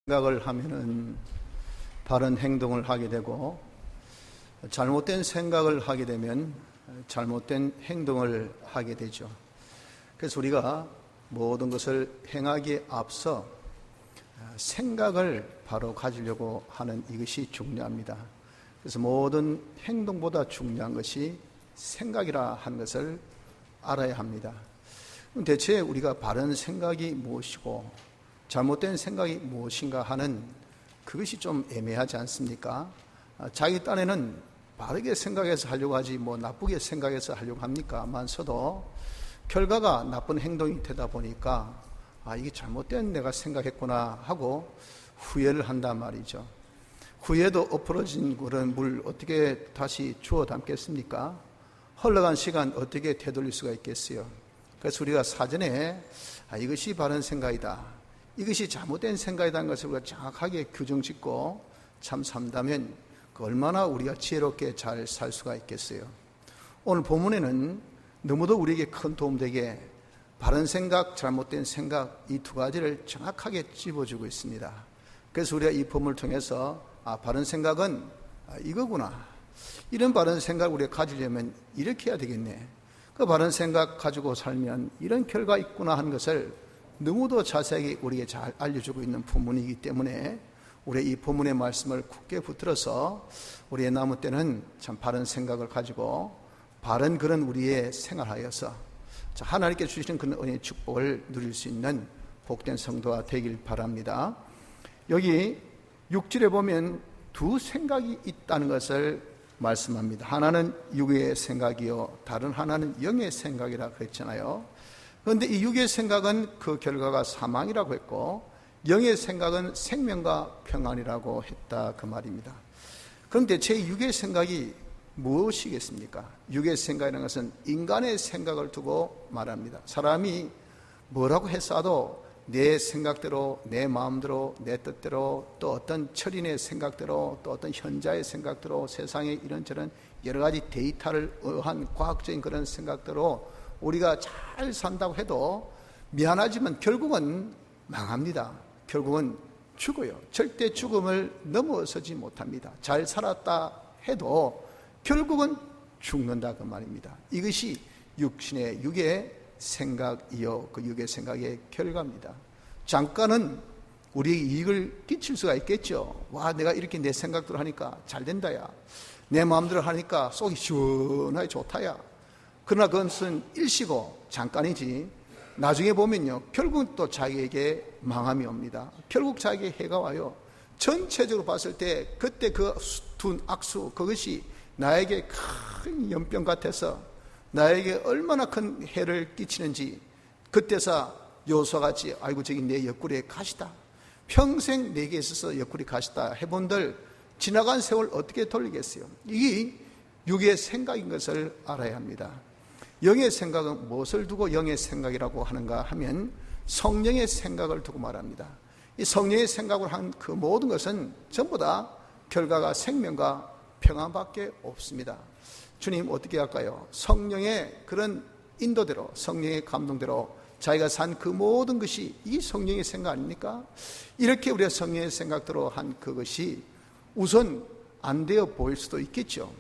생각을 하면은 바른 행동을 하게 되고, 잘못된 생각을 하게 되면 잘못된 행동을 하게 되죠. 그래서 우리가 모든 것을 행하기에 앞서 생각을 바로 가지려고 하는 이것이 중요합니다. 그래서 모든 행동보다 중요한 것이 생각이라 하는 것을 알아야 합니다. 그럼 대체 우리가 바른 생각이 무엇이고 잘못된 생각이 무엇인가 하는 그것이 좀 애매하지 않습니까? 자기 딴에는 바르게 생각해서 하려고 하지 나쁘게 생각해서 하려고 합니까? 많서도 결과가 나쁜 행동이 되다 보니까 이게 잘못된 내가 생각했구나 하고 후회를 한단 말이죠. 후회도 엎어진 그런 물 어떻게 다시 주워 담겠습니까? 흘러간 시간 어떻게 되돌릴 수가 있겠어요? 그래서 우리가 사전에 이것이 바른 생각이다, 이것이 잘못된 생각이라는 것을 우리가 정확하게 규정짓고 참 산다면 얼마나 우리가 지혜롭게 잘 살 수가 있겠어요. 오늘 본문에는 너무도 우리에게 큰 도움되게 바른 생각, 잘못된 생각 이 두 가지를 정확하게 찝어주고 있습니다. 그래서 우리가 이 본문을 통해서 바른 생각은 이거구나, 이런 바른 생각을 우리가 가지려면 이렇게 해야 되겠네, 그 바른 생각 가지고 살면 이런 결과 있구나 하는 것을 너무도 자세하게 우리에게 잘 알려주고 있는 본문이기 때문에 우리 이 본문의 말씀을 굳게 붙들어서 우리의 남은 때는 참 바른 생각을 가지고 바른 그런 우리의 생활하여서 하나님께 주시는 그런 은혜의 축복을 누릴 수 있는 복된 성도가 되길 바랍니다. 여기 6절에 보면 두 생각이 있다는 것을 말씀합니다. 하나는 육의 생각이요 다른 하나는 영의 생각이라 그랬잖아요. 그런데 이 육의 생각은 그 결과가 사망이라고 했고 영의 생각은 생명과 평안이라고 했다 그 말입니다. 그런데 제 육의 생각이 무엇이겠습니까? 육의 생각이라는 것은 인간의 생각을 두고 말합니다. 사람이 뭐라고 했어도 내 생각대로, 내 마음대로, 내 뜻대로, 또 어떤 철인의 생각대로, 또 어떤 현자의 생각대로, 세상의 이런저런 여러 가지 데이터를 의한 과학적인 그런 생각대로 우리가 잘 산다고 해도 미안하지만 결국은 망합니다. 결국은 죽어요. 절대 죽음을 넘어서지 못합니다. 잘 살았다 해도 결국은 죽는다 그 말입니다. 이것이 육신의 육의 생각이요 그 육의 생각의 결과입니다. 잠깐은 우리에게 이익을 끼칠 수가 있겠죠. 와, 내가 이렇게 내 생각대로 하니까 잘 된다야, 내 마음대로 하니까 속이 시원하게 좋다야. 그러나 그것은 일시고 잠깐이지 나중에 보면요 결국 또 자기에게 망함이 옵니다. 결국 자기에게 해가 와요. 전체적으로 봤을 때 그때 그 둔 악수 그것이 나에게 큰 연병 같아서 나에게 얼마나 큰 해를 끼치는지 그때서 요소같이 아이고 저기 내 옆구리에 가시다, 평생 내게 있어서 옆구리 가시다 해본들 지나간 세월 어떻게 돌리겠어요? 이게 육의 생각인 것을 알아야 합니다. 영의 생각은 무엇을 두고 영의 생각이라고 하는가 하면 성령의 생각을 두고 말합니다. 이 성령의 생각을 한 그 모든 것은 전부 다 결과가 생명과 평안밖에 없습니다. 주님 어떻게 할까요? 성령의 그런 인도대로, 성령의 감동대로 자기가 산 그 모든 것이 이 성령의 생각 아닙니까? 이렇게 우리가 성령의 생각대로 한 그것이 우선 안 되어 보일 수도 있겠죠.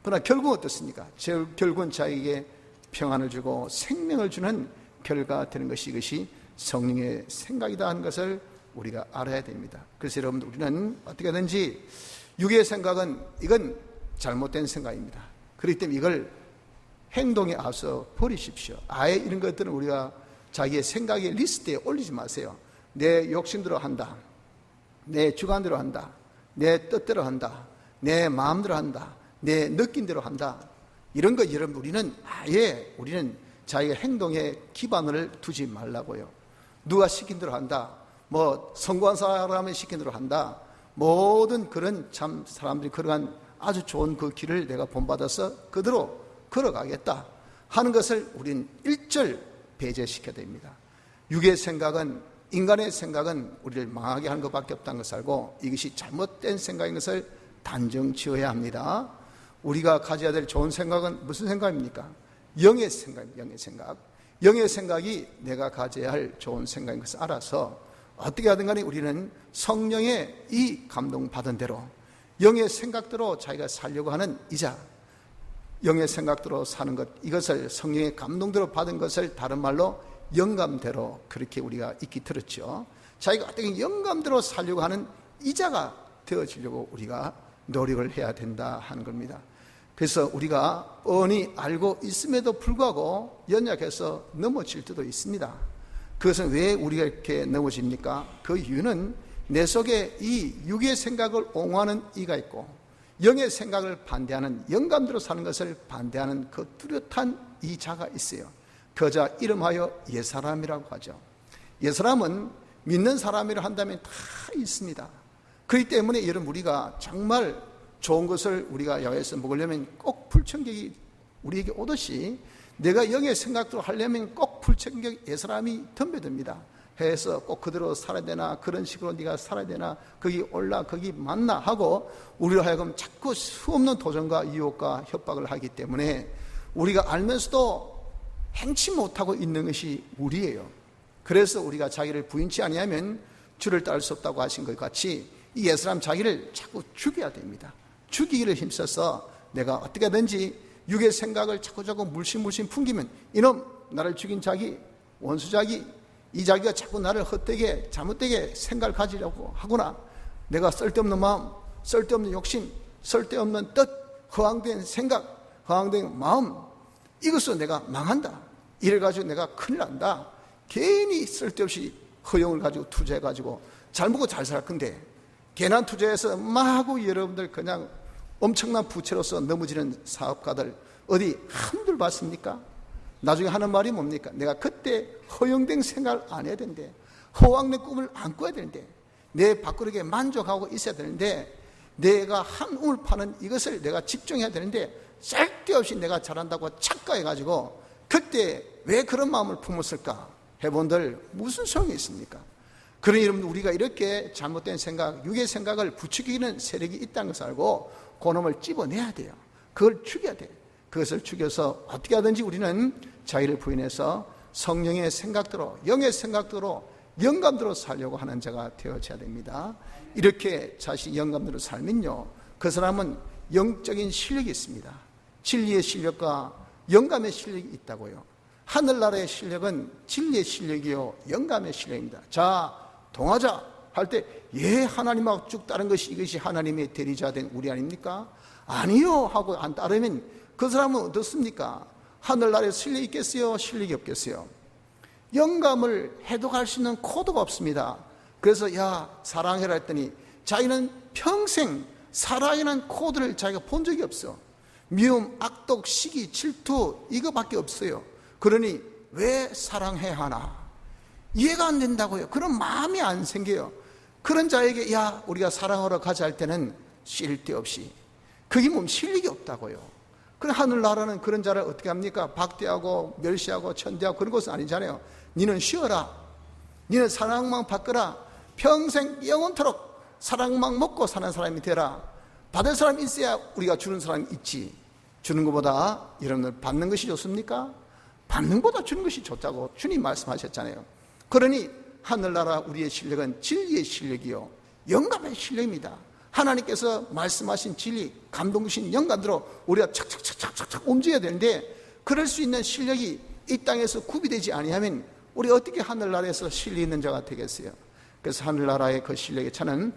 그러나 결국은 어떻습니까? 결국은 자기에게 평안을 주고 생명을 주는 결과가 되는 것이 이것이 성령의 생각이다 하는 것을 우리가 알아야 됩니다. 그래서 여러분들 우리는 어떻게 하든지 육의 생각은 이건 잘못된 생각입니다. 그렇기 때문에 이걸 행동에 앞서 버리십시오. 아예 이런 것들은 우리가 자기의 생각의 리스트에 올리지 마세요. 내 욕심대로 한다, 내 주관대로 한다, 내 뜻대로 한다, 내 마음대로 한다, 내 느낌대로 한다, 이런 거 여러분 우리는 아예 자기의 행동에 기반을 두지 말라고요. 누가 시킨 대로 한다, 성공한 사람이 시킨 대로 한다, 모든 그런 참 사람들이 걸어간 아주 좋은 그 길을 내가 본받아서 그대로 걸어가겠다 하는 것을 우리는 일절 배제시켜야 됩니다. 육의 생각은, 인간의 생각은 우리를 망하게 하는 것밖에 없다는 것을 알고 이것이 잘못된 생각인 것을 단정 지어야 합니다. 우리가 가져야 될 좋은 생각은 무슨 생각입니까? 영의 생각입니다. 영의 생각. 영의 생각이 내가 가져야 할 좋은 생각인 것을 알아서 어떻게 하든 간에 우리는 성령의 이 감동받은 대로 영의 생각대로 자기가 살려고 하는 이자, 영의 생각대로 사는 것, 이것을 성령의 감동대로 받은 것을 다른 말로 영감대로 그렇게 우리가 익히 들었죠. 자기가 어떻게 영감대로 살려고 하는 이자가 되어지려고 우리가 노력을 해야 된다 하는 겁니다. 그래서 우리가 뻔히 알고 있음에도 불구하고 연약해서 넘어질 때도 있습니다. 그것은 왜 우리가 이렇게 넘어집니까? 그 이유는 내 속에 이 육의 생각을 옹호하는 이가 있고 영의 생각을 반대하는, 영감대로 사는 것을 반대하는 그 뚜렷한 이 자가 있어요. 그 자 이름하여 옛사람이라고 하죠. 옛사람은 믿는 사람이라 한다면 다 있습니다. 그렇기 때문에 여러분, 우리가 정말 좋은 것을 우리가 야외에서 먹으려면 꼭 불청객이 우리에게 오듯이 내가 영의 생각대로 하려면 꼭 불청객 옛사람이 덤벼듭니다. 해서 꼭 그대로 살아야 되나, 그런 식으로 네가 살아야 되나, 거기 올라 거기 만나 하고 우리로 하여금 자꾸 수없는 도전과 유혹과 협박을 하기 때문에 우리가 알면서도 행치 못하고 있는 것이 우리예요. 그래서 우리가 자기를 부인치 아니하면 주를 따를 수 없다고 하신 것 같이 이 옛사람 자기를 자꾸 죽여야 됩니다. 죽이기를 힘써서 내가 어떻게 하든지 육의 생각을 자꾸자꾸 물씬 풍기면 이놈, 나를 죽인 자기, 원수 자기, 이 자기가 자꾸 나를 헛되게 잘못되게 생각을 가지려고 하구나. 내가 쓸데없는 마음, 쓸데없는 욕심, 쓸데없는 뜻, 허황된 생각, 허황된 마음, 이것으로 내가 망한다. 이래가지고 내가 큰일 난다. 괜히 쓸데없이 허용을 가지고 투자해가지고 잘 먹고 잘 살 건데 괜한 투자해서 마구 여러분들 그냥 엄청난 부채로서 넘어지는 사업가들 어디 한둘 봤습니까? 나중에 하는 말이 뭡니까? 내가 그때 허용된 생각을 안 해야 되는데, 허황된 꿈을 안 꿔야 되는데, 내 밥그릇에 만족하고 있어야 되는데, 내가 한 움을 파는 이것을 내가 집중해야 되는데 쓸데없이 내가 잘한다고 착각해가지고 그때 왜 그런 마음을 품었을까? 해본들 무슨 소용이 있습니까? 그러니 여러분, 우리가 이렇게 잘못된 생각, 육의 생각을 부추기는 세력이 있다는 것을 알고 그놈을 찝어내야 돼요. 그걸 죽여야 돼요. 그것을 죽여서 어떻게 하든지 우리는 자기를 부인해서 성령의 생각대로, 영의 생각대로, 영감대로 살려고 하는 자가 되어져야 됩니다. 이렇게 자신이 영감대로 살면요, 그 사람은 영적인 실력이 있습니다. 진리의 실력과 영감의 실력이 있다고요. 하늘나라의 실력은 진리의 실력이요 영감의 실력입니다. 자, 동하자 할 때 예, 하나님하고 쭉 따른 것이, 이것이 하나님의 대리자 된 우리 아닙니까? 아니요 하고 안 따르면 그 사람은 어떻습니까? 하늘나라에 실력이 있겠어요? 실력이 없겠어요? 영감을 해독할 수 있는 코드가 없습니다. 그래서 야, 사랑해라 했더니 자기는 평생 사랑이라는 코드를 자기가 본 적이 없어. 미움, 악독, 시기, 질투 이거밖에 없어요. 그러니 왜 사랑해야 하나? 이해가 안 된다고요. 그런 마음이 안 생겨요. 그런 자에게 야, 우리가 사랑하러 가자 할 때는 쓸데없이, 그게 몸 실력이 없다고요. 그럼 하늘나라는 그런 자를 어떻게 합니까? 박대하고 멸시하고 천대하고 그런 것은 아니잖아요. 니는 쉬어라, 니는 사랑만 받거라, 평생 영원토록 사랑만 먹고 사는 사람이 되라. 받을 사람이 있어야 우리가 주는 사람이 있지. 주는 것보다 여러분들 받는 것이 좋습니까? 받는 것보다 주는 것이 좋다고 주님 말씀하셨잖아요. 그러니 하늘나라 우리의 실력은 진리의 실력이요 영감의 실력입니다. 하나님께서 말씀하신 진리, 감동 주신 영감대로 우리가 착착착착착 움직여야 되는데, 그럴 수 있는 실력이 이 땅에서 구비되지 아니하면 우리 어떻게 하늘나라에서 실리 있는 자가 되겠어요? 그래서 하늘나라의 그 실력의 차는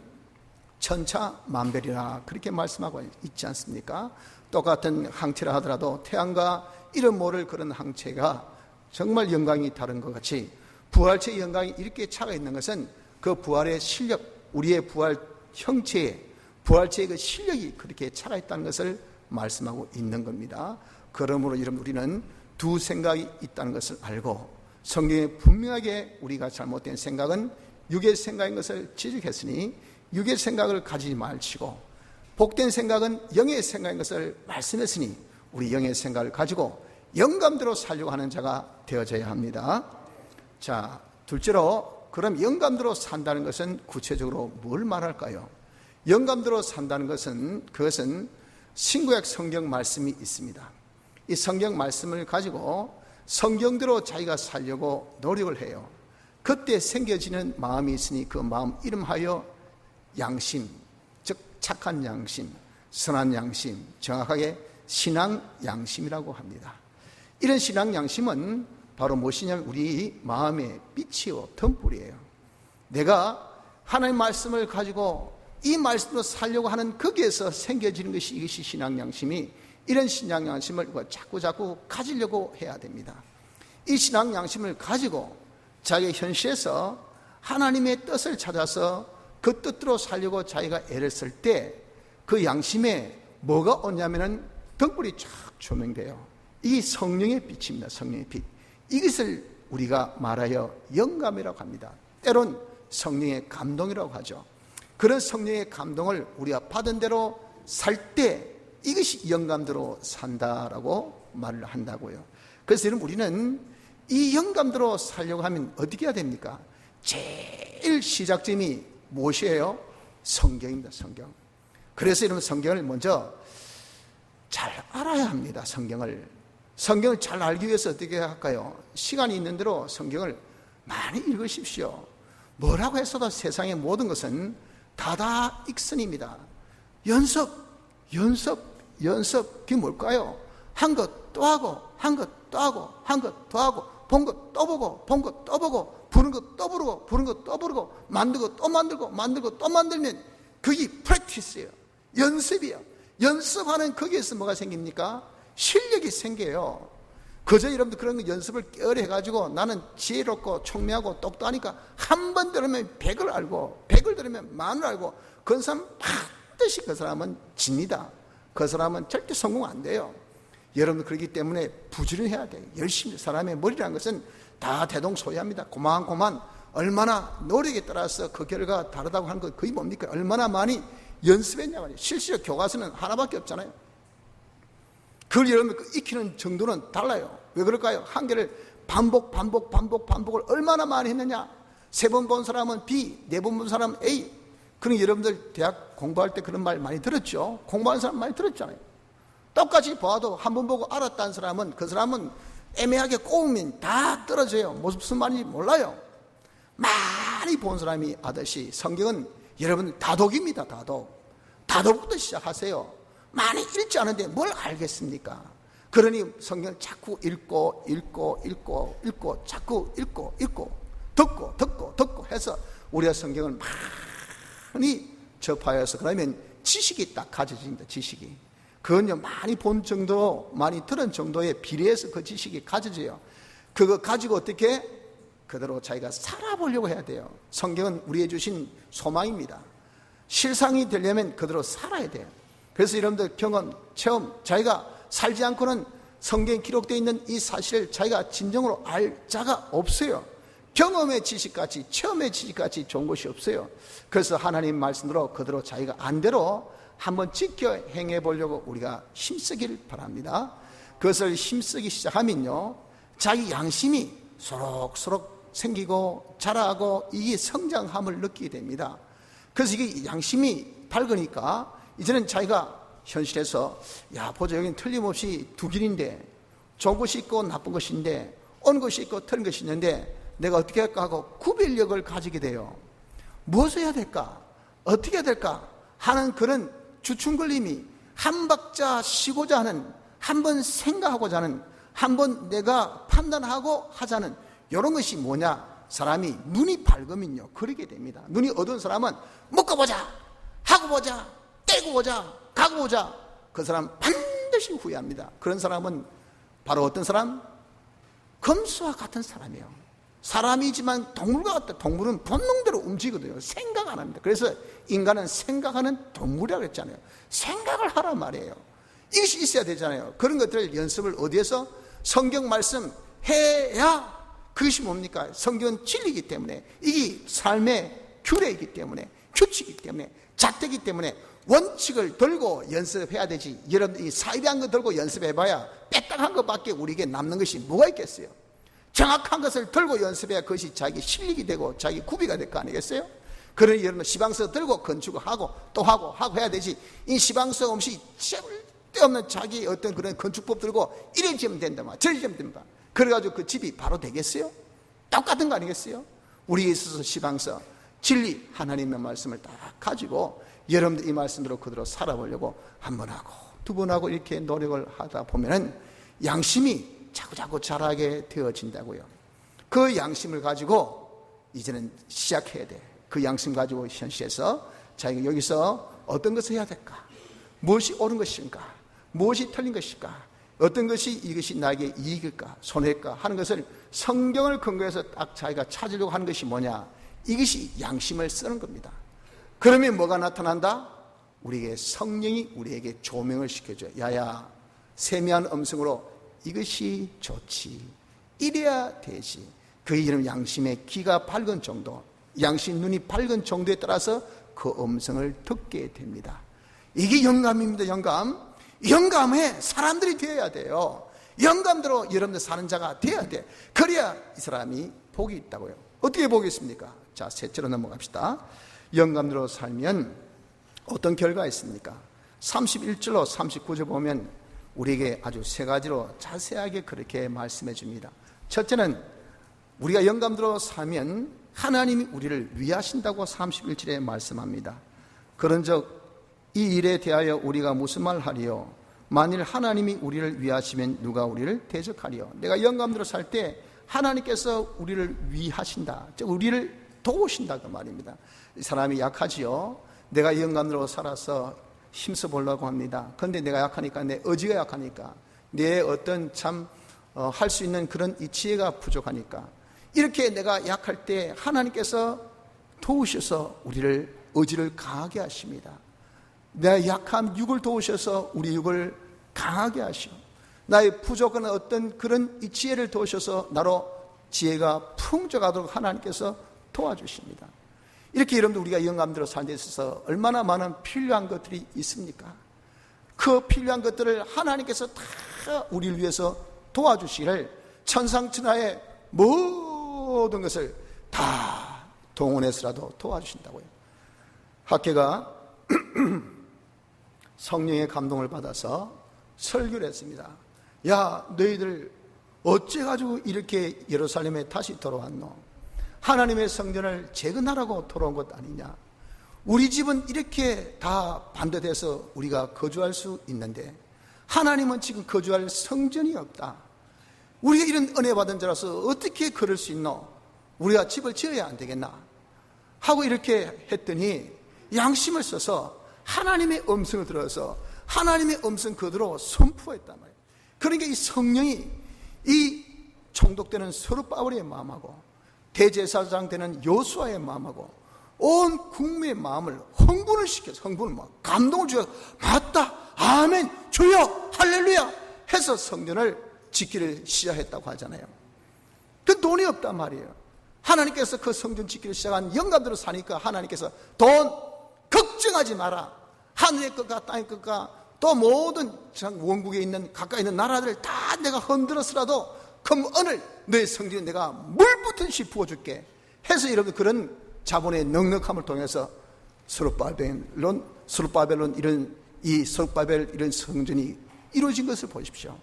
천차만별이라 그렇게 말씀하고 있지 않습니까? 똑같은 항체라 하더라도 태양과 이름 모를 그런 항체가 정말 영광이 다른 것 같이 부활체의 영광이 이렇게 차가 있는 것은 그 부활의 실력, 우리의 부활 형체의 부활체의 그 실력이 그렇게 차가 있다는 것을 말씀하고 있는 겁니다. 그러므로 여러분, 우리는 두 생각이 있다는 것을 알고 성경에 분명하게 우리가 잘못된 생각은 육의 생각인 것을 지적했으니 육의 생각을 가지지 말치고 복된 생각은 영의 생각인 것을 말씀했으니 우리 영의 생각을 가지고 영감대로 살려고 하는 자가 되어져야 합니다. 자, 둘째로, 그럼 영감대로 산다는 것은 구체적으로 뭘 말할까요? 영감대로 산다는 것은, 그것은 신구약 성경 말씀이 있습니다. 이 성경 말씀을 가지고 성경대로 자기가 살려고 노력을 해요. 그때 생겨지는 마음이 있으니 그 마음 이름하여 양심, 즉 착한 양심, 선한 양심, 정확하게 신앙 양심이라고 합니다. 이런 신앙 양심은 바로 무엇이냐면 우리 마음의 빛이요 등불이에요. 내가 하나님의 말씀을 가지고 이 말씀으로 살려고 하는 거기에서 생겨지는 것이 이것이 신앙 양심이, 이런 신앙 양심을 자꾸 가지려고 해야 됩니다. 이 신앙 양심을 가지고 자기의 현실에서 하나님의 뜻을 찾아서 그 뜻대로 살려고 자기가 애를 쓸 때 그 양심에 뭐가 오냐면은 등불이 쫙 조명돼요. 이 성령의 빛입니다. 성령의 빛. 이것을 우리가 말하여 영감이라고 합니다. 때론 성령의 감동이라고 하죠. 그런 성령의 감동을 우리가 받은 대로 살 때 이것이 영감대로 산다라고 말을 한다고요. 그래서 여러분, 우리는 이 영감대로 살려고 하면 어떻게 해야 됩니까? 제일 시작점이 무엇이에요? 성경입니다. 성경. 그래서 여러분, 성경을 먼저 잘 알아야 합니다. 성경을 잘 알기 위해서 어떻게 할까요? 시간이 있는 대로 성경을 많이 읽으십시오. 뭐라고 했어도 세상의 모든 것은 다다 익선입니다. 연습. 그게 뭘까요? 한 것 또 하고, 한 것 또 하고, 한 것 더 하고, 본 것 또 보고, 본 것 또 보고, 부른 것 또 부르고, 부른 것 또 부르고, 만들고 또 만들고, 만들고 또 만들면 그게 프랙티스예요. 연습이에요. 연습하는 거기에서 뭐가 생깁니까? 실력이 생겨요. 그저 여러분들 그런 거 연습을 깨어려 해가지고 나는 지혜롭고 총명하고 똑똑하니까 한 번 들으면 100을 알고 100을 들으면 만을 알고, 그 사람 반드시 그 사람은 집니다. 그 사람은 절대 성공 안 돼요. 여러분들 그렇기 때문에 부지런해야 돼요. 열심히. 사람의 머리라는 것은 다 대동소이합니다. 고만 얼마나 노력에 따라서 그 결과가 다르다고 하는 거 그게 뭡니까? 얼마나 많이 연습했냐 말이에요. 실제로 교과서는 하나밖에 없잖아요. 그걸 여러분들 익히는 정도는 달라요. 왜 그럴까요? 한 개를 반복을 얼마나 많이 했느냐. 3번 본 사람은 B, 4번 본 사람은 A. 그럼 여러분들 대학 공부할 때 그런 말 많이 들었죠? 공부하는 사람 많이 들었잖아요. 똑같이 봐도 한 번 보고 알았다는 사람은 그 사람은 애매하게 꼬우면 다 떨어져요. 무슨 말인지 몰라요. 많이 본 사람이 아듯이 성경은 여러분 다독입니다. 다독부터 시작하세요. 많이 읽지 않은데 뭘 알겠습니까? 그러니 성경을 자꾸 읽고 자꾸 읽고 듣고 해서 우리가 성경을 많이 접하여서 그러면 지식이 딱 가져집니다. 지식이. 그건요, 많이 본 정도, 많이 들은 정도에 비례해서 그 지식이 가져져요. 그거 가지고 어떻게 그대로 자기가 살아보려고 해야 돼요. 성경은 우리에게 주신 소망입니다. 실상이 되려면 그대로 살아야 돼요. 그래서 여러분들 경험, 체험, 자기가 살지 않고는 성경에 기록되어 있는 이 사실을 자기가 진정으로 알 자가 없어요. 경험의 지식같이, 체험의 지식같이 좋은 것이 없어요. 그래서 하나님 말씀대로 그대로 자기가 안대로 한번 지켜 행해 보려고 우리가 힘쓰기를 바랍니다. 그것을 힘쓰기 시작하면요, 자기 양심이 소록소록 생기고 자라고 이게 성장함을 느끼게 됩니다. 그래서 이게 양심이 밝으니까 이제는 자기가 현실에서 보자, 여기는 틀림없이 두 길인데 좋은 것이 있고 나쁜 것인데 온 것이 있고 틀린 것이 있는데 내가 어떻게 할까 하고 구별력을 가지게 돼요. 무엇을 해야 될까? 어떻게 해야 될까? 하는 그런 주춤걸림이 한 박자 쉬고자 하는, 한번 생각하고자 하는, 한번 내가 판단하고 하자는 이런 것이 뭐냐? 사람이 눈이 밝으면요 그러게 됩니다. 눈이 어두운 사람은 묶어보자, 하고 보자, 떼고 보자, 가고 보자, 그 사람 반드시 후회합니다. 그런 사람은 바로 어떤 사람? 검수와 같은 사람이에요. 사람이지만 동물과 같다. 동물은 본능대로 움직이거든요. 생각 안 합니다. 그래서 인간은 생각하는 동물이라고 했잖아요. 생각을 하란 말이에요. 이것이 있어야 되잖아요. 그런 것들을 연습을 어디에서? 성경 말씀 해야. 그것이 뭡니까? 성경은 진리이기 때문에, 이게 삶의 규례이기 때문에, 규칙이기 때문에, 잣대이기 때문에 원칙을 들고 연습해야 되지. 여러분들이 사이비한 거 들고 연습해봐야 빼딱한 것밖에 우리에게 남는 것이 뭐가 있겠어요? 정확한 것을 들고 연습해야 그것이 자기 실력이 되고 자기 구비가 될 거 아니겠어요? 그러니 여러분 시방서 들고 건축을 하고 또 하고 해야 되지. 이 시방서 없이 쓸데없는 자기 어떤 그런 건축법 들고 이래 지으면 된다, 저래 지으면 된다. 그래가지고 그 집이 바로 되겠어요? 똑같은 거 아니겠어요? 우리에 있어서 시방서, 진리, 하나님의 말씀을 딱 가지고 여러분들 이 말씀대로 그대로 살아보려고 한 번 하고 두 번 하고 이렇게 노력을 하다 보면은 양심이 자꾸자꾸 자라게 되어진다고요. 그 양심을 가지고 이제는 시작해야 돼. 그 양심 가지고 현실에서 자기가 여기서 어떤 것을 해야 될까? 무엇이 옳은 것인가? 무엇이 틀린 것일까? 어떤 것이 이것이 나에게 이익일까? 손해일까? 하는 것을 성경을 근거해서 딱 자기가 찾으려고 하는 것이 뭐냐? 이것이 양심을 쓰는 겁니다. 그러면 뭐가 나타난다? 우리에게 성령이 우리에게 조명을 시켜줘요. 야야, 세미한 음성으로 이것이 좋지, 이래야 되지. 그 이름 양심의 귀가 밝은 정도, 양심 눈이 밝은 정도에 따라서 그 음성을 듣게 됩니다. 이게 영감입니다. 영감에 사람들이 되어야 돼요. 영감대로 여러분들 사는 자가 되어야 돼. 그래야 이 사람이 복이 있다고요. 어떻게 복이 있습니까? 자, 셋째로 넘어갑시다. 영감대로 살면 어떤 결과가 있습니까? 31절로 39절 보면 우리에게 아주 세 가지로 자세하게 그렇게 말씀해 줍니다. 첫째는 우리가 영감대로 살면 하나님이 우리를 위하신다고 31절에 말씀합니다. 그런즉 이 일에 대하여 우리가 무슨 말 하리요? 만일 하나님이 우리를 위하시면 누가 우리를 대적하리요? 내가 영감대로 살 때 하나님께서 우리를 위하신다, 즉 우리를 도우신다 그 말입니다. 이 사람이 약하지요. 내가 영감대로 살아서 힘써 보려고 합니다. 그런데 내가 약하니까, 내 의지가 약하니까, 내 어떤 참 할 수 있는 그런 이 지혜가 부족하니까, 이렇게 내가 약할 때 하나님께서 도우셔서 우리를 의지를 강하게 하십니다. 내 약한 육을 도우셔서 우리 육을 강하게 하시오. 나의 부족한 어떤 그런 이 지혜를 도우셔서 나로 지혜가 풍족하도록 하나님께서 도와주십니다. 이렇게 여러분들 우리가 영감대로 사는 데 있어서 얼마나 많은 필요한 것들이 있습니까? 그 필요한 것들을 하나님께서 다 우리를 위해서 도와주시기를 천상천하의 모든 것을 다 동원해서라도 도와주신다고요. 학계가 성령의 감동을 받아서 설교를 했습니다. 야, 너희들 어째가지고 이렇게 예루살렘에 다시 돌아왔노? 하나님의 성전을 재건하라고 돌아온 것 아니냐? 우리 집은 이렇게 다 반대돼서 우리가 거주할 수 있는데 하나님은 지금 거주할 성전이 없다. 우리가 이런 은혜 받은 자라서 어떻게 그럴 수 있노? 우리가 집을 지어야 안 되겠나? 하고 이렇게 했더니 양심을 써서 하나님의 음성을 들어서 하나님의 음성 그대로 선포했단 말이에요. 그러니까 이 성령이 이 총독되는 스룹바벨의 마음하고 대제사장 되는 여호수아의 마음하고 온 국민의 마음을 흥분을 시켜서, 흥분을 막 감동을 주어서 맞다, 아멘, 주여, 할렐루야 해서 성전을 짓기를 시작했다고 하잖아요. 그 돈이 없단 말이에요. 하나님께서 그 성전 짓기를 시작한 영감대로 사니까 하나님께서 돈 걱정하지 마라. 하늘의 것과 땅의 것과 또 모든 원국에 있는 가까이 있는 나라들을 다 내가 흔들어서라도 그 은을 너의 성전에 내가 물 붓듯이 부어줄게 해서 여러분 그런 자본의 넉넉함을 통해서 스룹바벨론 이런 성전이 이루어진 것을 보십시오.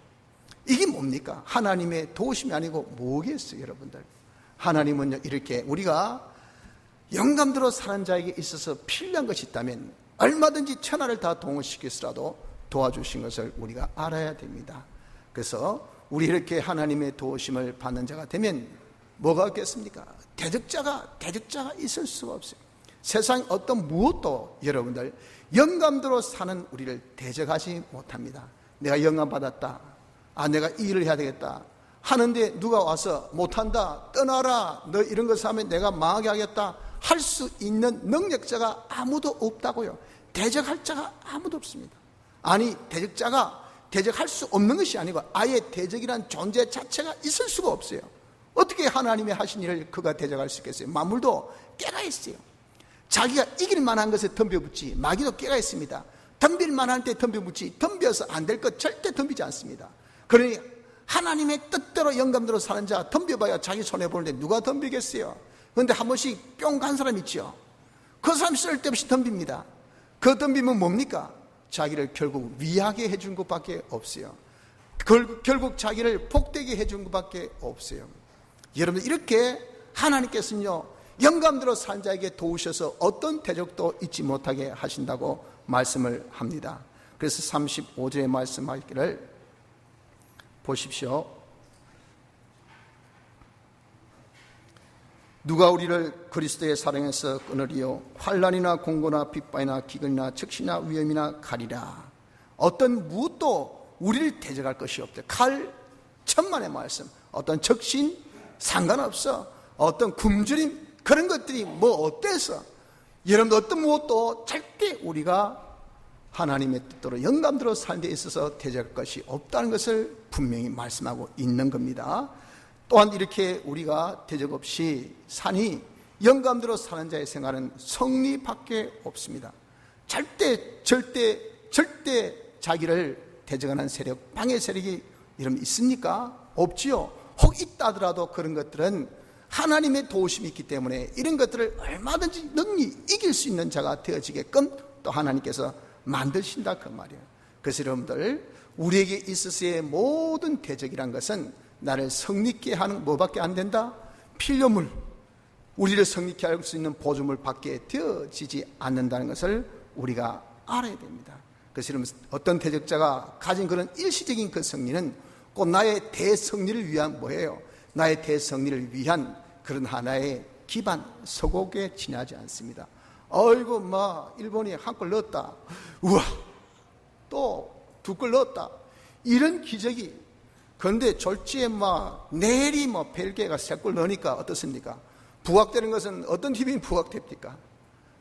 이게 뭡니까? 하나님의 도우심이 아니고 뭐겠어요, 여러분들? 하나님은요, 이렇게 우리가 영감대로 사는 자에게 있어서 필요한 것이 있다면 얼마든지 천하를 다 동원시켜서라도 도와주신 것을 우리가 알아야 됩니다. 그래서 우리 이렇게 하나님의 도우심을 받는 자가 되면 뭐가 없겠습니까? 대적자가 있을 수가 없어요. 세상 어떤 무엇도 여러분들 영감대로 사는 우리를 대적하지 못합니다. 내가 영감 받았다, 내가 이 일을 해야 되겠다 하는데 누가 와서 못한다, 떠나라, 너 이런 것을 하면 내가 망하게 하겠다 할 수 있는 능력자가 아무도 없다고요. 대적할 자가 아무도 없습니다. 아니, 대적자가 대적할 수 없는 것이 아니고 아예 대적이란 존재 자체가 있을 수가 없어요. 어떻게 하나님의 하신 일을 그가 대적할 수 있겠어요? 만물도 깨가 있어요. 자기가 이길 만한 것에 덤벼붙지, 마귀도 깨가 있습니다. 덤빌 만한 때 덤벼붙지, 덤벼서 안 될 것 절대 덤비지 않습니다. 그러니 하나님의 뜻대로 영감대로 사는 자 덤벼봐야 자기 손해보는데 누가 덤비겠어요? 그런데 한 번씩 뿅 간 사람 있죠. 그 사람 쓸데없이 덤빕니다. 그 덤비면 뭡니까? 자기를 결국 위하게 해준 것밖에 없어요. 결국 자기를 복되게 해준 것밖에 없어요. 여러분, 이렇게 하나님께서는요 영감대로 산 자에게 도우셔서 어떤 대적도 잊지 못하게 하신다고 말씀을 합니다. 그래서 35절에 말씀하기를 보십시오. 누가 우리를 그리스도의 사랑에서 끊으리요? 환난이나 공고나 핍박이나 기근이나 적시나 위험이나 칼이라. 어떤 무엇도 우리를 대적할 것이 없대. 칼, 천만의 말씀. 어떤 적신 상관없어. 어떤 굶주림 그런 것들이 뭐 어때서 여러분들 어떤 무엇도 절대 우리가 하나님의 뜻대로 영감대로 사는 데 있어서 대적할 것이 없다는 것을 분명히 말씀하고 있는 겁니다. 또한 이렇게 우리가 대적 없이 사니 영감대로 사는 자의 생활은 성리밖에 없습니다. 절대 자기를 대적하는 세력, 방해 세력이 여러분 있습니까? 없지요. 혹 있다 하더라도 그런 것들은 하나님의 도우심이 있기 때문에 이런 것들을 얼마든지 능히 이길 수 있는 자가 되어지게끔 또 하나님께서 만드신다 그 말이에요. 그래서 여러분들 우리에게 있어서의 모든 대적이란 것은 나를 성립케 하는 뭐밖에 안 된다? 필요물, 우리를 성립케 할 수 있는 보조물 밖에 되어지지 않는다는 것을 우리가 알아야 됩니다. 그래서 여러분 어떤 대적자가 가진 그런 일시적인 그 승리는 꼭 나의 대승리를 위한 뭐예요? 나의 대승리를 위한 그런 하나의 기반, 서곡에 지나지 않습니다. 어이구 일본이 한 골 넣었다, 우와 또 두 골 넣었다, 이런 기적이. 그런데 졸지에 내일이 벨기에가 세 골 넣으니까 어떻습니까? 부각되는 것은 어떤 팀이 부각됩니까?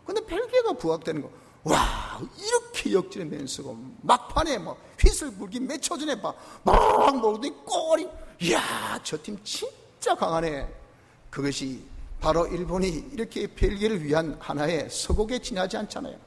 근데 벨기에가 부각되는 거, 와 이렇게 역전하면서 막판에 휘슬 불기 몇 초 전에 막 모르더니 골이, 이야 저 팀 진짜 강하네. 그것이 바로 일본이 이렇게 벨기에를 위한 하나의 서곡에 지나지 않잖아요.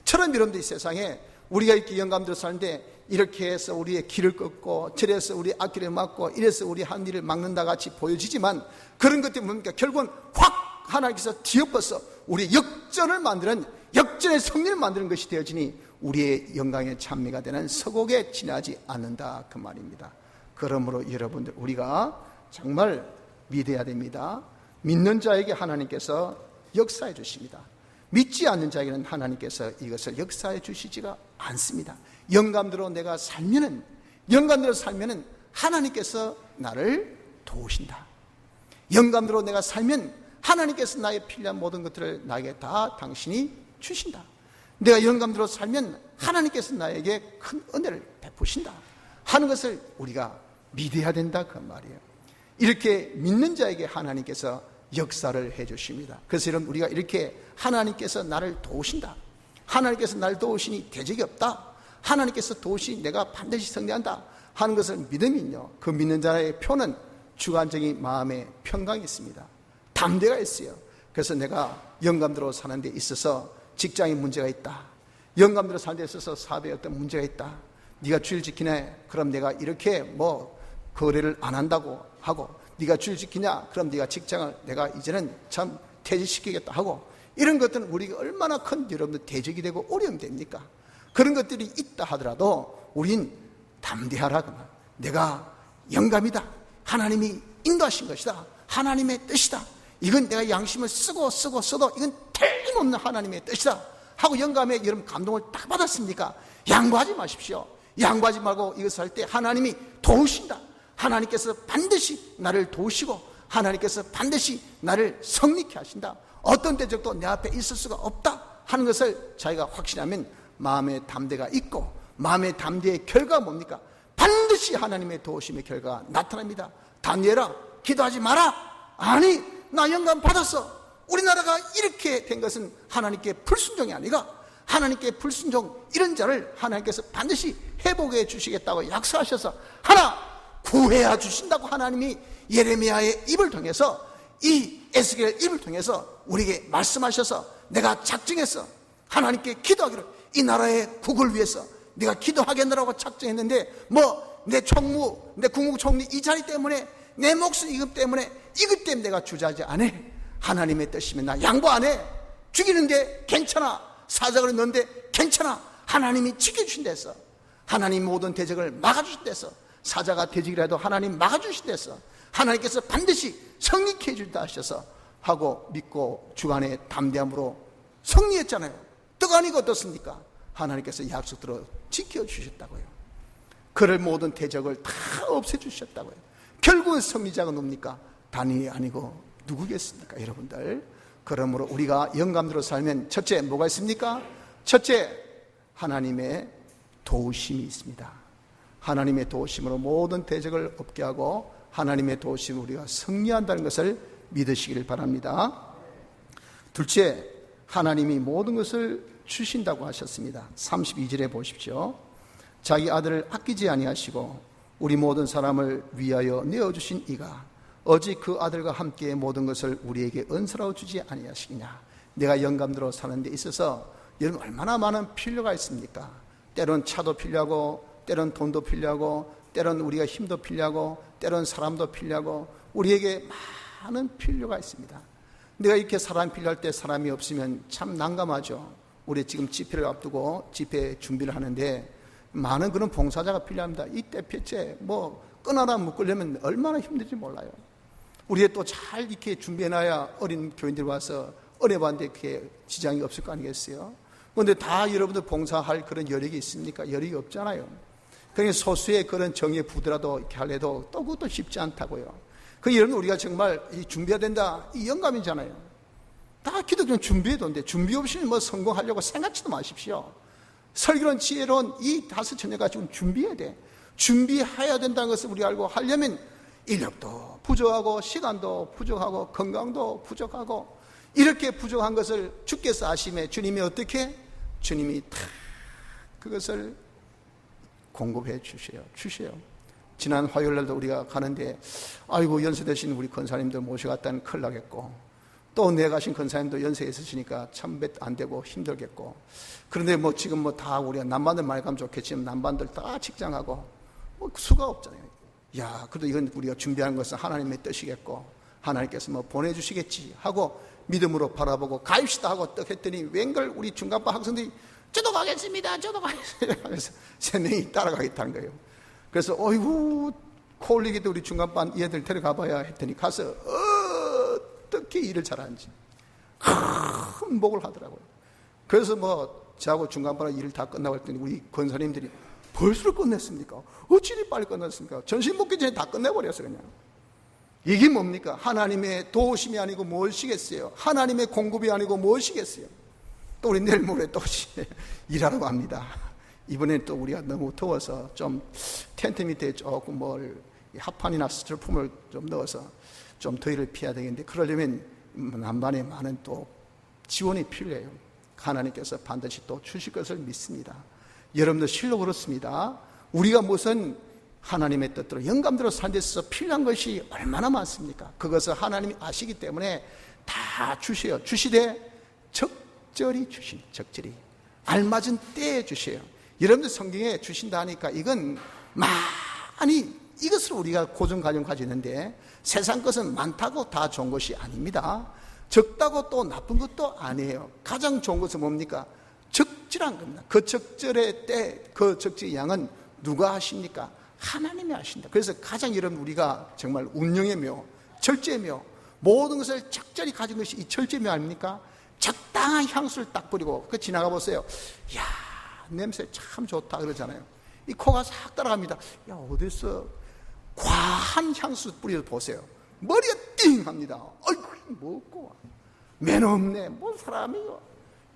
처럼 여러분들 이 세상에 우리가 이렇게 영감대로 사는데 이렇게 해서 우리의 길을 꺾고 저래서 우리 앞길을 막고 이래서 우리 한 일을 막는다 같이 보여지지만 그런 것들이 뭡니까? 결국은 확 하나님께서 뒤엎어서 우리 역전을 만드는, 역전의 승리를 만드는 것이 되어지니 우리의 영광의 찬미가 되는 서곡에 지나지 않는다 그 말입니다. 그러므로 여러분들 우리가 정말 믿어야 됩니다. 믿는 자에게 하나님께서 역사해 주십니다. 믿지 않는 자에게는 하나님께서 이것을 역사해 주시지가 않습니다. 영감대로 내가 살면은, 영감대로 살면은 하나님께서 나를 도우신다. 영감대로 내가 살면 하나님께서 나의 필요한 모든 것들을 나에게 다 당신이 주신다. 내가 영감대로 살면 하나님께서 나에게 큰 은혜를 베푸신다 하는 것을 우리가 믿어야 된다 그 말이에요. 이렇게 믿는 자에게 하나님께서 역사를 해 주십니다. 그래서 여러분 우리가 이렇게 하나님께서 나를 도우신다, 하나님께서 나를 도우시니 대적이 없다, 하나님께서 도우시니 내가 반드시 승리한다 하는 것을 믿으면요, 그 믿는 자의 표는 주관적인 마음의 평강이 있습니다. 담대가 있어요. 그래서 내가 영감대로 사는 데 있어서 직장에 문제가 있다, 영감대로 사는 데 있어서 사업에 어떤 문제가 있다, 네가 주일 지키네, 그럼 내가 이렇게 거래를 안 한다고 하고, 네가 주일 지키냐, 그럼 네가 직장을 내가 이제는 참 퇴직시키겠다 하고, 이런 것들은 우리가 얼마나 큰 여러분들 대적이 되고 어려움이 됩니까? 그런 것들이 있다 하더라도 우린 담대하라. 내가 영감이다, 하나님이 인도하신 것이다, 하나님의 뜻이다, 이건 내가 양심을 써도 이건 틀림없는 하나님의 뜻이다 하고 영감에 여러분 감동을 딱 받았습니까? 양보하지 마십시오. 양보하지 말고 이것을 할 때 하나님이 도우신다, 하나님께서 반드시 나를 도우시고 하나님께서 반드시 나를 성립케 하신다, 어떤 대적도 내 앞에 있을 수가 없다 하는 것을 자기가 확신하면 마음의 담대가 있고, 마음의 담대의 결과가 뭡니까? 반드시 하나님의 도우심의 결과가 나타납니다. 다니엘아 기도하지 마라. 아니 나 영감 받았어. 우리나라가 이렇게 된 것은 하나님께 불순종이 아니라 하나님께 불순종, 이런 자를 하나님께서 반드시 회복해 주시겠다고 약속하셔서 하나 구해야 주신다고 하나님이 예레미야의 입을 통해서, 이 에스겔의 입을 통해서 우리에게 말씀하셔서 내가 작정해서 하나님께 기도하기를, 이 나라의 국을 위해서 내가 기도하겠노라고 작정했는데 내 총무, 내 국무총리 이 자리 때문에, 내 목숨 이것 때문에 내가 주저하지 않아. 하나님의 뜻이면 나 양보 안 해. 죽이는데 괜찮아, 사자를 넣는데 괜찮아, 하나님이 지켜주신댔어. 하나님 모든 대적을 막아주신댔어. 사자가 대적이라도 하나님 막아주신댔어. 하나님께서 반드시 성리케 해준다 하셔서 하고 믿고 주간에 담대함으로 승리했잖아요. 떡하니까 어떻습니까? 하나님께서 약속대로 지켜주셨다고요. 그럴 모든 대적을 다 없애주셨다고요. 결국은 승리자가 누굽니까? 다니엘이 아니고 누구겠습니까? 여러분들, 그러므로 우리가 영감대로 살면 첫째 뭐가 있습니까? 첫째, 하나님의 도우심이 있습니다. 하나님의 도우심으로 모든 대적을 없게 하고 하나님의 도우심으로 우리가 승리한다는 것을 믿으시기를 바랍니다. 둘째, 하나님이 모든 것을 주신다고 하셨습니다. 32절에 보십시오. 자기 아들을 아끼지 아니하시고 우리 모든 사람을 위하여 내어주신 이가 어찌 그 아들과 함께 모든 것을 우리에게 은사로 주지 아니하시느냐. 내가 영감대로 사는 데 있어서 여러분 얼마나 많은 필요가 있습니까? 때론 차도 필요하고, 때론 돈도 필요하고, 때론 우리가 힘도 필요하고, 때론 사람도 필요하고, 우리에게 많은 필요가 있습니다. 내가 이렇게 사람이 필요할 때 사람이 없으면 참 난감하죠. 우리 지금 집회를 앞두고 집회 준비를 하는데 많은 그런 봉사자가 필요합니다. 이때 패체 끈 하나 묶으려면 얼마나 힘들지 몰라요. 우리가 또 잘 이렇게 준비해놔야 어린 교인들 와서 은혜받는데 그게 지장이 없을 거 아니겠어요? 그런데 다 여러분들 봉사할 그런 여력이 있습니까? 여력이 없잖아요. 그러니까 소수의 그런 정의에 부더라도 이렇게 하려도 또 그것도 쉽지 않다고요. 그 여러분 우리가 정말 준비해야 된다, 이 영감이잖아요. 다 기독교는 준비해야 되는데 준비 없이 성공하려고 생각지도 마십시오. 설교는 지혜로운 이 5천년 가지고 준비해야 돼. 준비해야 된다는 것을 우리가 알고 하려면 인력도 부족하고 시간도 부족하고 건강도 부족하고 이렇게 부족한 것을 주께서 아심에 주님이 어떻게? 주님이 다 그것을 공급해 주셔요. 지난 화요일날도 우리가 가는데 아이고 연세 드신 우리 권사님들 모셔갔다는 큰일 나겠고 또 내 가신 권사님도 연세 있으시니까 참 안 되고 힘들겠고 그런데 지금 다 우리가 남반들 많이 가면 좋겠지만 남반들 다 직장하고 수가 없잖아요. 야, 그래도 이건 우리가 준비하는 것은 하나님의 뜻이겠고 하나님께서 보내주시겠지 하고 믿음으로 바라보고 가입시다 하고 떡 했더니 웬걸 우리 중간반 학생들이 저도 가겠습니다. 하면서 3명이 따라가겠다는 거예요. 그래서 어이구 코 올리기도 우리 중간반 얘들 데려가 봐야 했더니 가서 어떻게 일을 잘하는지 큰 목을 하더라고요. 그래서 저하고 중간반에 일을 다 끝나고 했더니 우리 권사님들이 벌써 끝냈습니까? 어찌 이리 빨리 끝났습니까? 전신 먹기 전에 다 끝내버렸어요. 그냥 이게 뭡니까? 하나님의 도우심이 아니고 무엇이겠어요? 하나님의 공급이 아니고 무엇이겠어요? 또 우리 내일 모레 또 일하러 갑니다. 이번엔 또 우리가 너무 더워서 좀 텐트 밑에 조금 합판이나 스티로폼을 좀 넣어서 좀 더위를 피해야 되겠는데 그러려면 남반에 많은 또 지원이 필요해요. 하나님께서 반드시 또 주실 것을 믿습니다. 여러분들 실로 그렇습니다. 우리가 무슨 하나님의 뜻대로 영감대로 사는 데 있어서 필요한 것이 얼마나 많습니까? 그것을 하나님이 아시기 때문에 다 주셔요. 주시되 적절히 알맞은 때에 주셔요. 여러분들 성경에 주신다 하니까 이건 많이 이것을 우리가 고정관념 가지는데 세상 것은 많다고 다 좋은 것이 아닙니다. 적다고 또 나쁜 것도 아니에요. 가장 좋은 것은 뭡니까? 적절한 겁니다. 그 적절의 때, 그 적절의 양은 누가 하십니까? 하나님이 하신다. 그래서 가장 여러분 우리가 정말 운명의 묘, 절제의 묘, 모든 것을 적절히 가진 것이 이 절제의 묘 아닙니까? 적당한 향수를 딱 뿌리고 지나가 보세요. 이야, 냄새 참 좋다 그러잖아요. 이 코가 싹 따라갑니다. 야, 어디서 과한 향수 뿌려서 보세요. 머리가 띵 합니다. 어이구, 뭐고 매너 없네. 뭔 사람이요.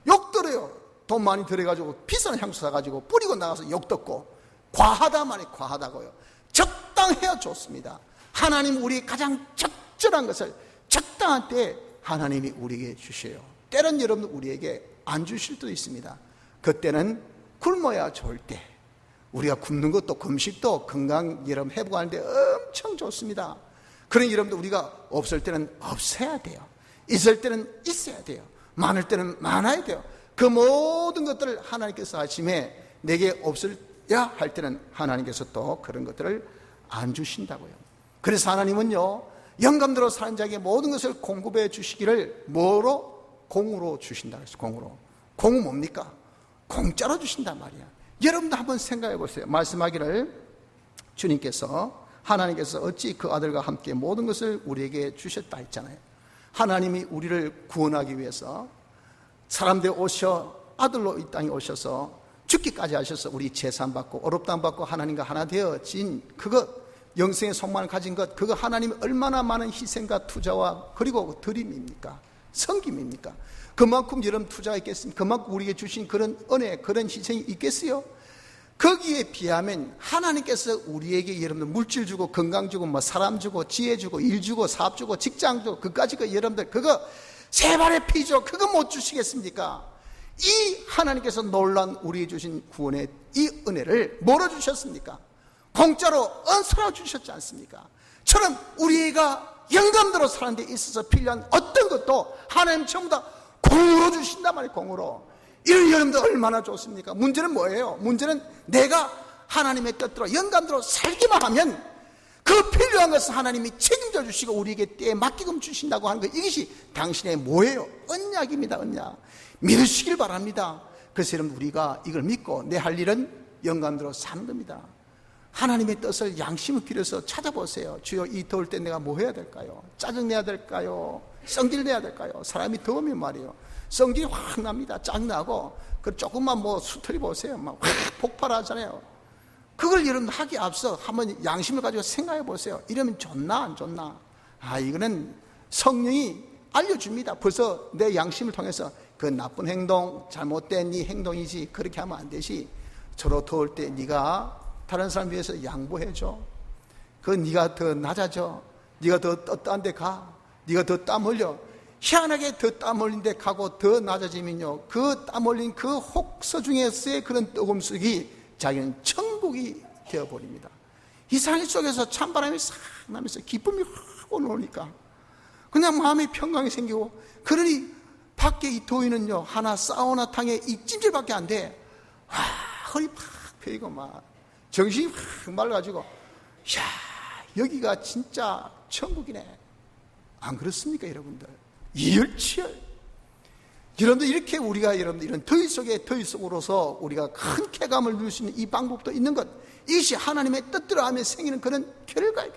욕 들어요. 돈 많이 들여가지고 비싼 향수 사가지고 뿌리고 나가서 욕 듣고 과하다만이 과하다고요. 적당해야 좋습니다. 하나님 우리 가장 적절한 것을 적당한 때에 하나님이 우리에게 주셔요. 때는 여러분 우리에게 안 주실 수도 있습니다. 그때는 굶어야 좋을 때 우리가 굶는 것도 금식도 건강 여러분 회복하는데 엄청 좋습니다. 그러니 여러분들 우리가 없을 때는 없어야 돼요. 있을 때는 있어야 돼요. 많을 때는 많아야 돼요. 그 모든 것들을 하나님께서 하심에 내게 없어야 할 때는 하나님께서 또 그런 것들을 안 주신다고요. 그래서 하나님은요 영감대로 사는 자에게 모든 것을 공급해 주시기를 뭐로? 공으로 주신다 그랬어요. 공은 뭡니까? 공짜로 주신단 말이야. 여러분도 한번 생각해 보세요. 말씀하기를 주님께서 하나님께서 어찌 그 아들과 함께 모든 것을 우리에게 주셨다 했잖아요. 하나님이 우리를 구원하기 위해서 사람들 오셔 아들로 이 땅에 오셔서 죽기까지 하셔서 우리 제사받고 어렵다함 받고 하나님과 하나 되어진 그것, 영생의 속만을 가진 것, 그거 하나님이 얼마나 많은 희생과 투자와 그리고 드림입니까? 섬김입니까? 그만큼 여러분 투자가 있겠습니까? 그만큼 우리에게 주신 그런 은혜, 그런 희생이 있겠어요? 거기에 비하면 하나님께서 우리에게 여러분들 물질 주고 건강 주고 뭐 사람 주고 지혜 주고 일 주고 사업 주고 직장 주고 그까지 그 여러분들 그거 세 발의 피죠. 그거 못 주시겠습니까? 이 하나님께서 놀란 우리에게 주신 구원의 이 은혜를 뭐로 주셨습니까? 공짜로 은사로 주셨지 않습니까? 처럼 우리가 영감대로 사는 데 있어서 필요한 어떤 것도 하나님 전부 다 공으로 주신단 말이에요. 공으로. 이런 여러분들 얼마나 좋습니까? 문제는 뭐예요? 문제는 내가 하나님의 뜻대로 영감대로 살기만 하면 그 필요한 것을 하나님이 책임져 주시고 우리에게 때에 맡기금 주신다고 하는 것, 이것이 당신의 뭐예요? 언약입니다. 언약. 믿으시길 바랍니다. 그래서 여러분 우리가 이걸 믿고 내 할 일은 영감대로 사는 겁니다. 하나님의 뜻을 양심을 기울여서 찾아보세요. 주여, 이 더울 때 내가 뭐 해야 될까요? 짜증내야 될까요? 성질 내야 될까요? 사람이 더우면 말이에요, 성질이 확 납니다. 짱나고 조금만 뭐 수틀이 보세요. 막 확 폭발하잖아요. 그걸 여러분 하기 앞서 한번 양심을 가지고 생각해 보세요. 이러면 좋나 안 좋나? 이거는 성령이 알려줍니다. 벌써 내 양심을 통해서 그 나쁜 행동, 잘못된 네 행동이지, 그렇게 하면 안 되지. 저로 더울 때 네가 다른 사람 위해서 양보해줘. 그 네가 더 낮아져. 네가 더 떳떳한 데 가. 네가 더 땀 흘려. 희한하게 더 땀 흘린 데 가고 더 낮아지면요, 그 땀 흘린 그 혹서 중에서의 그런 뜨거움속이 자기는 천국이 되어버립니다. 이 산 속에서 찬바람이 싹 나면서 기쁨이 확 올라오니까 그냥 마음의 평강이 생기고, 그러니 밖에 이 더위는요 하나 사우나탕에 이 찜질밖에 안 돼. 허리 팍 펴이고 막 정신이 확 맑아지고, 이야, 여기가 진짜 천국이네. 안 그렇습니까 여러분들? 이열치열. 여러분들 이렇게 우리가 여러분들 이런 더위 속에 더위 속으로서 우리가 큰 쾌감을 누릴 수 있는 이 방법도 있는 것, 이것이 하나님의 뜻대로 하며 생기는 그런 결과예요.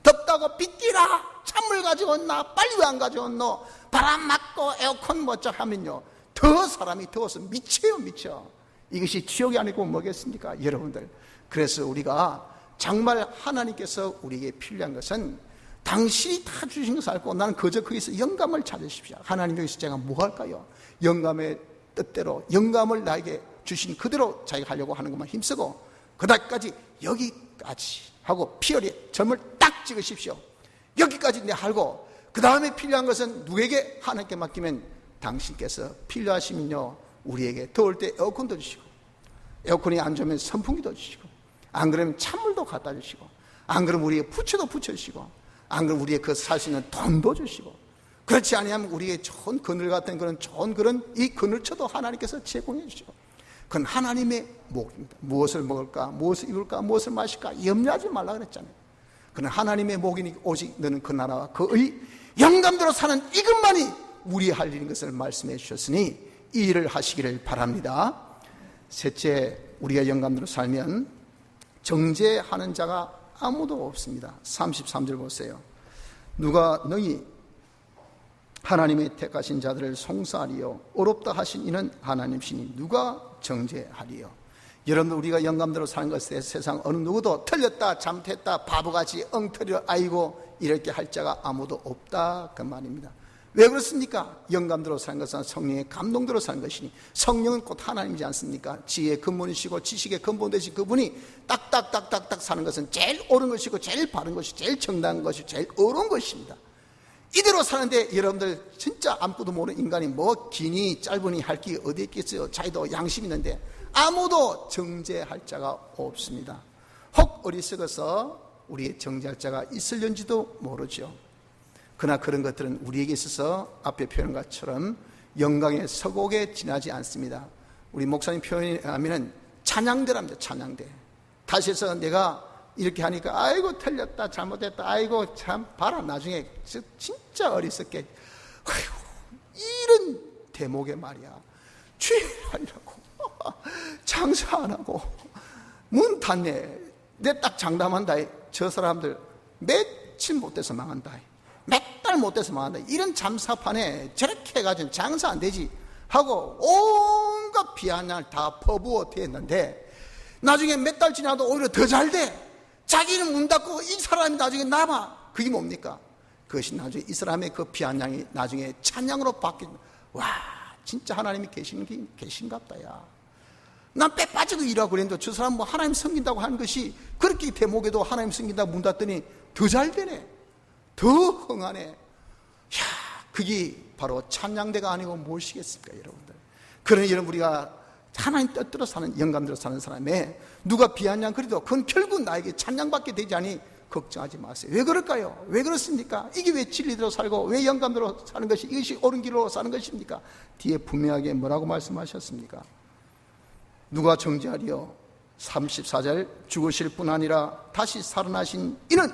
덥다고 빗기라, 찬물 가져온나, 빨리 왜 안 가져온노, 바람 맞고 에어컨 멋쩍 하면요 더 사람이 더워서 미쳐요. 미쳐. 이것이 지옥이 아니고 뭐겠습니까 여러분들? 그래서 우리가 정말 하나님께서 우리에게 필요한 것은 당신이 다 주신 것을 알고 나는 그저 거기서 영감을 찾으십시오. 하나님 여기서 제가 뭐 할까요? 영감의 뜻대로 영감을 나에게 주신 그대로 자기가 하려고 하는 것만 힘쓰고, 그다까지 여기까지 하고 피어리 점을 딱 찍으십시오. 여기까지 내 하고, 그 다음에 필요한 것은 누구에게? 하나님께 맡기면 당신께서 필요하시면요 우리에게 더울 때 에어컨도 주시고, 에어컨이 안 좋으면 선풍기도 주시고, 안 그러면 찬물도 갖다 주시고, 안 그러면 우리에게 부채도 붙여주시고, 안 그러면 우리의 그 살 수 있는 돈도 주시고, 그렇지 아니하면 우리의 좋은 그늘 같은 그런 좋은 그런 이 그늘쳐도 하나님께서 제공해 주시고, 그건 하나님의 목입니다. 무엇을 먹을까, 무엇을 입을까, 무엇을 마실까 염려하지 말라 그랬잖아요. 그는 하나님의 목이니 오직 너는 그 나라와 그의 영감대로 사는 이것만이 우리 할 일인 것을 말씀해 주셨으니 이 일을 하시기를 바랍니다. 셋째, 우리가 영감대로 살면 정죄하는 자가 아무도 없습니다. 33절 보세요. 누가 너희 하나님의 택하신 자들을 송사하리요, 어렵다 하신 이는 하나님이시니 누가 정죄하리요. 여러분들 우리가 영감대로 사는 것에 세상 어느 누구도 틀렸다, 잘못했다, 바보같이 엉터리로 아이고 이렇게 할 자가 아무도 없다 그 말입니다. 왜 그렇습니까? 영감대로 사는 것은 성령의 감동대로 사는 것이니, 성령은 곧 하나님이지 않습니까? 지혜의 근본이시고 지식의 근본 되신 그분이 딱딱딱딱딱 사는 것은 제일 옳은 것이고 제일 바른 것이 제일 정당한 것이 제일 어려운 것입니다. 이대로 사는데 여러분들 진짜 아무것도 모르는 인간이 뭐 기니 짧으니 할 게 어디 있겠어요? 자기도 양심이 있는데 아무도 정죄할 자가 없습니다. 혹 어리석어서 우리의 정죄할 자가 있을는지도 모르죠. 그러나 그런 것들은 우리에게 있어서 앞에 표현한 것처럼 영광의 서곡에 지나지 않습니다. 우리 목사님 표현하면 찬양대랍니다. 찬양대. 다시 해서 내가 이렇게 하니까 아이고 틀렸다, 잘못했다, 아이고 참 봐라, 나중에 진짜 어리석게, 아이고 이런 대목에 말이야 죄하려고 장사 안 하고 문 닫네. 내 딱 장담한다. 저 사람들 며칠 못돼서 망한다, 몇 달 못돼서 망한다, 이런 잠사판에 저렇게 해가지고 장사 안 되지 하고 온갖 비아냥을 다 퍼부어 대했는데, 나중에 몇 달 지나도 오히려 더 잘 돼. 자기는 문 닫고 이 사람이 나중에 남아. 그게 뭡니까? 그것이 나중에 이 사람의 그 비아냥이 나중에 찬양으로 바뀐. 와, 진짜 하나님이 계신갑다. 야, 난 빼 빠지고 일하고 그랬는데 저 사람 뭐 하나님 섬긴다고 하는 것이 그렇게 대목에도 하나님 섬긴다고 문 닫더니 더 잘 되네, 더 흥하네. 야, 그게 바로 찬양대가 아니고 무엇이겠습니까, 여러분들? 그러니 여러분, 우리가 하나님 뜻대로 사는, 영감대로 사는 사람에 누가 비아냥 그래도 그건 결국 나에게 찬양받게 되지 않으니 걱정하지 마세요. 왜 그럴까요? 왜 그렇습니까? 이게 왜 진리대로 살고 왜 영감대로 사는 것이, 이것이 옳은 길로 사는 것입니까? 뒤에 분명하게 뭐라고 말씀하셨습니까? 누가 정죄하리요? 34절, 죽으실 뿐 아니라 다시 살아나신 이는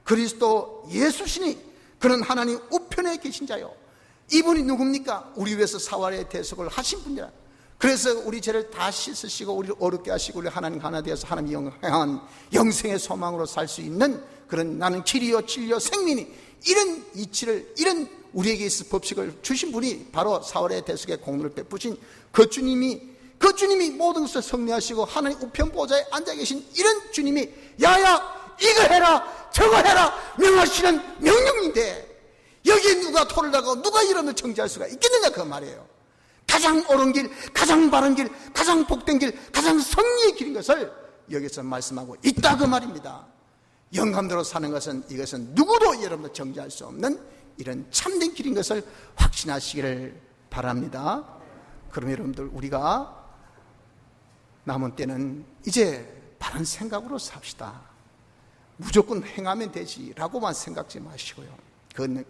그리스도 예수시니 그는 하나님 우편에 계신 자요. 이분이 누굽니까? 우리 위해서 사활의 대속을 하신 분이라. 그래서 우리 죄를 다 씻으시고 우리를 어렵게 하시고 우리 하나님 하나 되어서 하나님 향한 영생의 소망으로 살 수 있는 그런, 나는 길이요 진리요 생명이, 이런 이치를, 이런 우리에게 있을 법칙을 주신 분이 바로 사활의 대속의 공로를 베푸신 그 주님이 모든 것을 성리하시고 하나님 우편 보좌에 앉아 계신 이런 주님이 야야 이거 해라 저거 해라 명하시는 명령인데, 여기에 누가 토를 하고 누가 이름을 정지할 수가 있겠느냐, 그 말이에요. 가장 옳은 길, 가장 바른 길, 가장 복된 길, 가장 성리의 길인 것을 여기서 말씀하고 있다, 그 말입니다. 영감대로 사는 것은, 이것은 누구도 여러분들 정지할 수 없는 이런 참된 길인 것을 확신하시기를 바랍니다. 그럼 여러분들, 우리가 남은 때는 이제 바른 생각으로 삽시다. 무조건 행하면 되지라고만 생각지 마시고요. 그건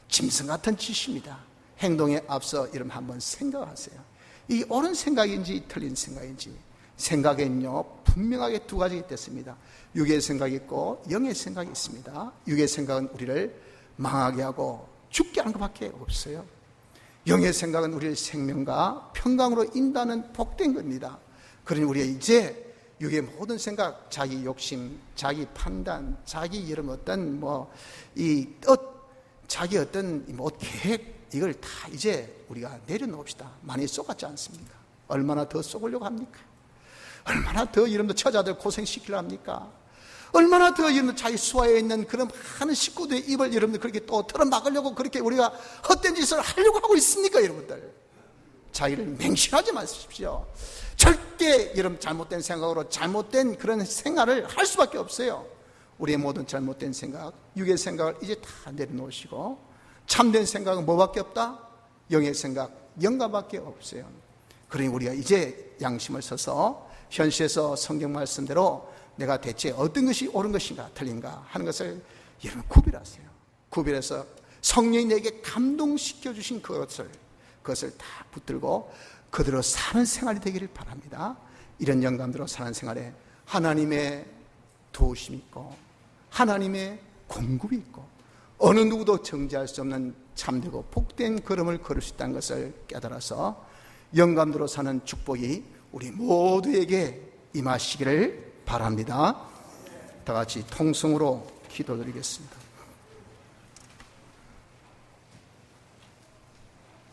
짐승 같은 짓입니다. 행동에 앞서 여러분 한번 생각하세요. 이 옳은 생각인지 틀린 생각인지. 생각에는요 분명하게 두 가지가 있습니다. 육의 생각이 있고 영의 생각이 있습니다. 육의 생각은 우리를 망하게 하고 죽게 하는 것밖에 없어요. 영의 생각은 우리의 생명과 평강으로 인도하는 복된 겁니다. 그러니 우리가 이제 육의 모든 생각, 자기 욕심, 자기 판단, 자기 여러분 어떤 이 뜻, 자기 어떤 계획, 이걸 다 이제 우리가 내려놓읍시다. 많이 쏘갔지 않습니까? 얼마나 더 쏘으려고 합니까? 얼마나 더 여러분들 처자들 고생시키려 합니까? 얼마나 더 여러분들 자기 수하에 있는 그런 많은 식구들의 입을 여러분들 그렇게 또 틀어막으려고 그렇게 우리가 헛된 짓을 하려고 하고 있습니까, 여러분들? 자기를 맹신하지 마십시오. 절대 여러분 잘못된 생각으로 잘못된 그런 생활을 할 수밖에 없어요. 우리의 모든 잘못된 생각, 육의 생각을 이제 다 내려놓으시고 참된 생각은 뭐밖에 없다? 영의 생각, 영감밖에 없어요. 그러니 우리가 이제 양심을 써서 현실에서 성경 말씀대로 내가 대체 어떤 것이 옳은 것인가 틀린가 하는 것을 여러분 구별하세요. 구별해서 성령이 내게 감동시켜 주신 그것을 다 붙들고 그대로 사는 생활이 되기를 바랍니다. 이런 영감대로 사는 생활에 하나님의 도우심이 있고 하나님의 공급이 있고 어느 누구도 정지할 수 없는 참되고 복된 걸음을 걸을 수 있다는 것을 깨달아서 영감대로 사는 축복이 우리 모두에게 임하시기를 바랍니다. 다 같이 통성으로 기도드리겠습니다.